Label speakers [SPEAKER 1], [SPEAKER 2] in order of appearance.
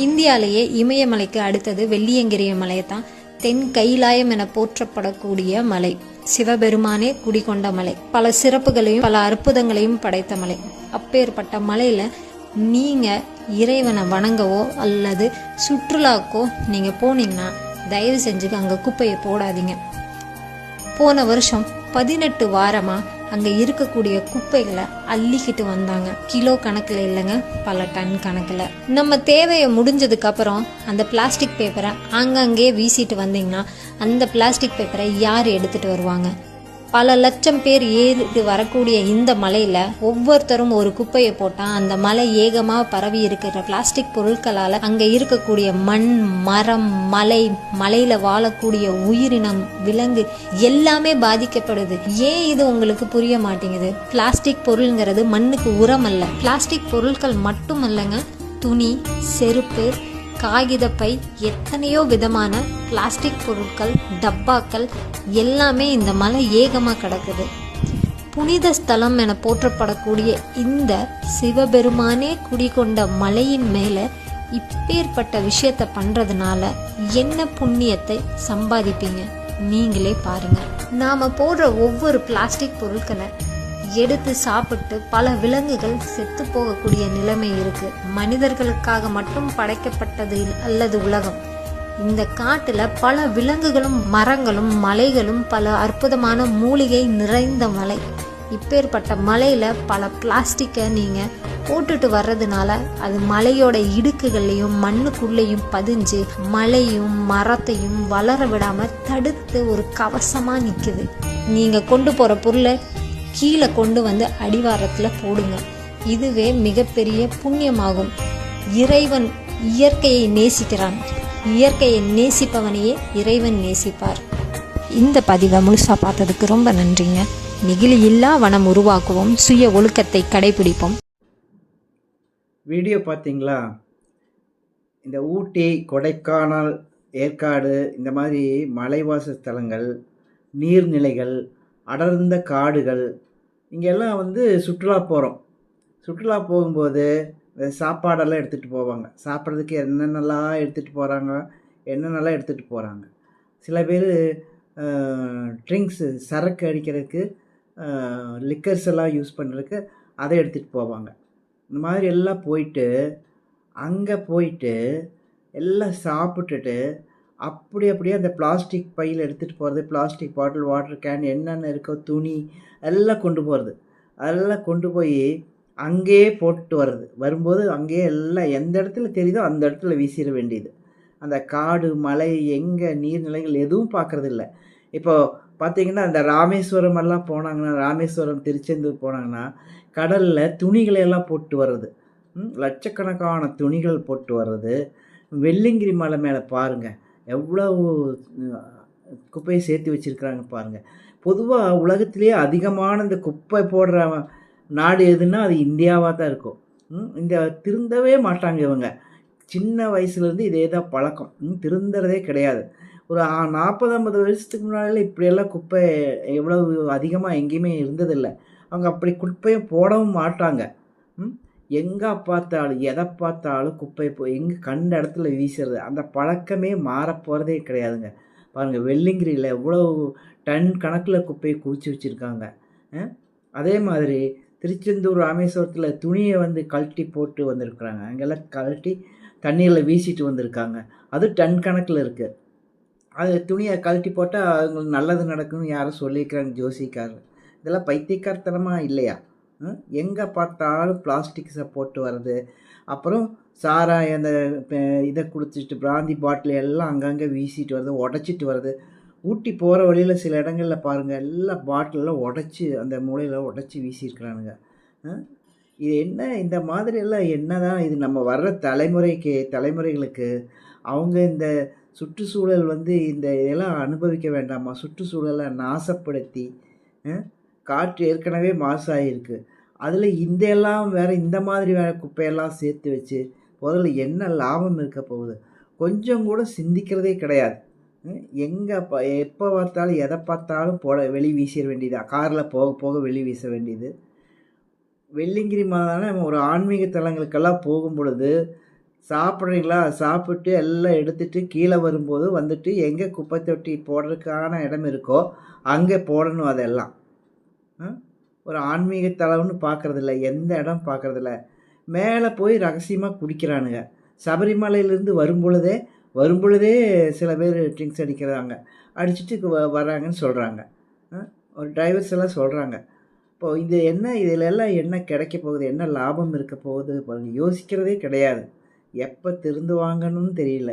[SPEAKER 1] இந்தியாலேயே இமயமலைக்கு அடுத்தது வெள்ளியங்கிரி மலை தான் தென் கைலாயம் என போற்றப்படக்கூடிய மலை. சிவபெருமானே குடிகொண்ட மலை, பல சிறப்புகளையும் பல அற்புதங்களையும் படைத்த மலை. அப்பேற்பட்ட மலையில நீங்க இறைவனை வணங்கவோ அல்லது சுற்றுலாக்கோ நீங்க போனீங்கன்னா தயவு செஞ்சு அங்க குப்பையை போடாதீங்க. போன வருஷம் 18 வாரமா அங்க இருக்கக்கூடிய குப்பைகளை அள்ளிக்கிட்டு வந்தாங்க. கிலோ கணக்குல இல்லைங்க, பல டன் கணக்குல. நம்ம தேவையை முடிஞ்சதுக்கு அப்புறம் அந்த பிளாஸ்டிக் பேப்பரை அங்கங்கே வீசிட்டு வந்தீங்கன்னா அந்த பிளாஸ்டிக் பேப்பரை யார் எடுத்துட்டு வருவாங்க? பல லட்சம் பேர் ஏறிட்டு வரக்கூடிய இந்த மலையில ஒவ்வொருத்தரும் ஒரு குப்பையை போட்டா அந்த மலை ஏகமா பரவி இருக்கிற பிளாஸ்டிக் பொருட்களால அங்க இருக்கக்கூடிய மண், மரம், மலையில வாழக்கூடிய உயிரினம், விலங்கு எல்லாமே பாதிக்கப்படுது. ஏன் இது உங்களுக்கு புரிய மாட்டேங்குது? பிளாஸ்டிக் பொருள்ங்கிறது மண்ணுக்கு உரம் அல்ல. பிளாஸ்டிக் பொருட்கள் மட்டும் அல்லங்க, துணி, செருப்பு, காகிதப்பை, எத்தனையோ விதமான பிளாஸ்டிக் பொருட்கள், டப்பாக்கள் எல்லாமே இந்த மலை ஏகமாக கிடக்குது. புனித ஸ்தலம் என போற்றப்படக்கூடிய இந்த சிவபெருமானே குடிகொண்ட மலையின் மேலே இப்பேற்பட்ட விஷயத்தை பண்ணுறதுனால என்ன புண்ணியத்தை சம்பாதிப்பீங்க? நீங்களே பாருங்க. நாம் போடுற ஒவ்வொரு பிளாஸ்டிக் பொருட்களை எடுத்து சாப்பிட்டு பல விலங்குகள் செத்து போகக்கூடிய நிலைமை இருக்கு. மனிதர்களுக்காக மட்டும் படைக்கப்பட்டது அல்லது உலகம். இந்த காட்டுல பல விலங்குகளும் மரங்களும் மலைகளும் பல அற்புதமான மூலிகை நிறைந்த மலை. இப்பேற்பட்ட மலையில பல பிளாஸ்டிக்கை நீங்க போட்டுட்டு வர்றதுனால அது மலையோட இடுக்குகள்லையும் மண்ணுக்குள்ளேயும் பதிஞ்சு மலையும் மரத்தையும் வளர விடாம தடுத்து ஒரு கவசமா நிக்குது. நீங்க கொண்டு போற பொருளை கீழே கொண்டு வந்து அடிவாரத்துல போடுங்க. இதுவே மிகப்பெரிய புண்ணியமாகும். இறைவன் இயற்கையை நேசிக்கிறான். இயற்கையை நேசிப்பவனையே இறைவன் நேசிப்பார். இந்த பதிவை முழுசா பார்த்ததுக்கு ரொம்ப நன்றிங்க. நெகிழி இல்லா வனம் உருவாக்குவோம், சுய ஒழுக்கத்தை கடைபிடிப்போம்.
[SPEAKER 2] வீடியோ பார்த்தீங்களா? இந்த ஊட்டி, கொடைக்கானல், ஏற்காடு இந்த மாதிரி மலைவாச ஸ்தலங்கள், நீர்நிலைகள், அடர்ந்த காடுகள், இங்கெல்லாம் சுற்றுலா போகிறோம். சுற்றுலா போகும்போது சாப்பாடெல்லாம் எடுத்துகிட்டு போவாங்க. சாப்பிட்றதுக்கு என்னென்னலாம் எடுத்துகிட்டு போகிறாங்க. சில பேர் ட்ரிங்க்ஸு, சரக்கு அடிக்கிறதுக்கு லிக்கர்ஸ் எல்லாம் யூஸ் பண்ணுறதுக்கு அதை எடுத்துகிட்டு போவாங்க. இந்த மாதிரி எல்லாம் அங்கே போயிட்டு எல்லாம் சாப்பிட்டுட்டு அப்படியே அந்த பிளாஸ்டிக் பையில் எடுத்துகிட்டு போகிறது, பிளாஸ்டிக் பாட்டில், வாட்டர் கேன், என்னென்ன இருக்கோ, துணி எல்லாம் கொண்டு போகிறது. அதெல்லாம் கொண்டு போய் அங்கேயே போட்டு வரும்போது அங்கேயே எல்லாம் எந்த இடத்துல தெரியுதோ அந்த இடத்துல வீசிட வேண்டியது. அந்த காடு, மலை, எங்கே நீர்நிலைகள் எதுவும் பார்க்குறதில்ல. இப்போது பார்த்திங்கன்னா அந்த ராமேஸ்வரம் எல்லாம் போனாங்கன்னா, ராமேஸ்வரம், திருச்செந்தூர் போனாங்கன்னா கடலில் துணிகளை எல்லாம் போட்டு வர்றது, லட்சக்கணக்கான துணிகள் போட்டு வர்றது. வெள்ளியங்கிரி மலை மேலே பாருங்கள் எவ்வளவு குப்பையை சேர்த்து வச்சுருக்குறாங்க பாருங்கள். பொதுவாக உலகத்திலேயே அதிகமான இந்த குப்பை போடுற நாடு எதுன்னா அது இந்தியாவாக தான் இருக்கும். இந்த திருந்தவே மாட்டாங்க இவங்க. சின்ன வயசுலேருந்து இதே தான் பழக்கம். திருந்துறதே கிடையாது. ஒரு 40-50 வருஷத்துக்கு முன்னாடியில் இப்படியெல்லாம் குப்பை எவ்வளவு அதிகமாக எங்கேயுமே இருந்ததில்லை. அவங்க அப்படி குப்பையை போடவும் மாட்டாங்க. எங்கே பார்த்தாலும் எதை பார்த்தாலும் குப்பை எங்கே கண்ட இடத்துல வீசுறது, அந்த பழக்கமே மாறப்போகிறதே கிடையாதுங்க. பாருங்கள், வெள்ளியங்கிரியில் எவ்வளோ டன் கணக்கில் குப்பையை குவிச்சு வச்சுருக்காங்க. அதே மாதிரி திருச்செந்தூர், ராமேஸ்வரத்தில் துணியை கழட்டி போட்டு வந்திருக்குறாங்க. அங்கெல்லாம் கழட்டி தண்ணீரில் வீசிட்டு வந்திருக்காங்க. அது டன் கணக்கில் இருக்குது. அது துணியை கழட்டி போட்டால் அவங்களுக்கு நல்லது நடக்குன்னு யாரும் சொல்லியிருக்கிறாங்க, ஜோசிக்காரர். இதெல்லாம் பைத்தியக்காரத்தனமாக இல்லையா? எங்கே பார்த்தாலும் பிளாஸ்டிக்ஸை போட்டு வர்றது. அப்புறம் சாராயம், அந்த இதை குடிச்சிட்டு பிராந்தி பாட்டில் எல்லாம் அங்கங்கே வீசிட்டு வர்றது, உடச்சிட்டு வர்றது. ஊட்டி போகிற வழியில் சில இடங்களில் பாருங்கள், எல்லாம் பாட்டிலெல்லாம் உடச்சி அந்த மூலையில் உடச்சி வீசியிருக்கிறானுங்க. இது என்ன? இந்த மாதிரியெல்லாம் என்ன தான் இது? நம்ம வர்ற தலைமுறைகளுக்கு அவங்க இந்த சுற்றுச்சூழல் இந்த இதெல்லாம் அனுபவிக்க வேண்டாமா? சுற்றுச்சூழலை நாசப்படுத்தி காற்று ஏற்கனவே மாசாகிருக்கு. அதில் எல்லாம் வேறு இந்த மாதிரி வேறு குப்பையெல்லாம் சேர்த்து வச்சு முதல்ல என்ன லாபம் இருக்க போகுது? கொஞ்சம் கூட சிந்திக்கிறதே கிடையாது. எங்கே எப்போ பார்த்தாலும் எதை பார்த்தாலும் வெளி வீசிட வேண்டியது. காரில் போக வெளி வீச வேண்டியது. வெள்ளியங்கிரி மலை ஒரு ஆன்மீக தலங்களுக்கெல்லாம் போகும் பொழுது சாப்பிட்றீங்களா, சாப்பிட்டு எல்லாம் எடுத்துட்டு கீழே வரும்போது வந்துட்டு எங்கே குப்பை தொட்டி போடுறதுக்கான இடம் இருக்கோ அங்கே போடணும் அதெல்லாம். ஒரு ஆன்மீக தலம்னு பார்க்குறதில்ல, எந்த இடம் பார்க்குறதில்ல. மேலே போய் ரகசியமாக குடிக்கிறானுங்க. சபரிமலையிலேருந்து வரும்பொழுதே சில பேர் ட்ரிங்க்ஸ் அடிக்கிறாங்க. அடிச்சுட்டு வராங்கன்னு சொல்கிறாங்க. ஒரு டிரைவர்ஸ் எல்லாம் சொல்கிறாங்க. இப்போது இது என்ன, இதில் எல்லாம் என்ன கிடைக்க போகுது, என்ன லாபம் இருக்க போகுது யோசிக்கிறதே கிடையாது. எப்போ திருந்துவாங்கன்னு தெரியல.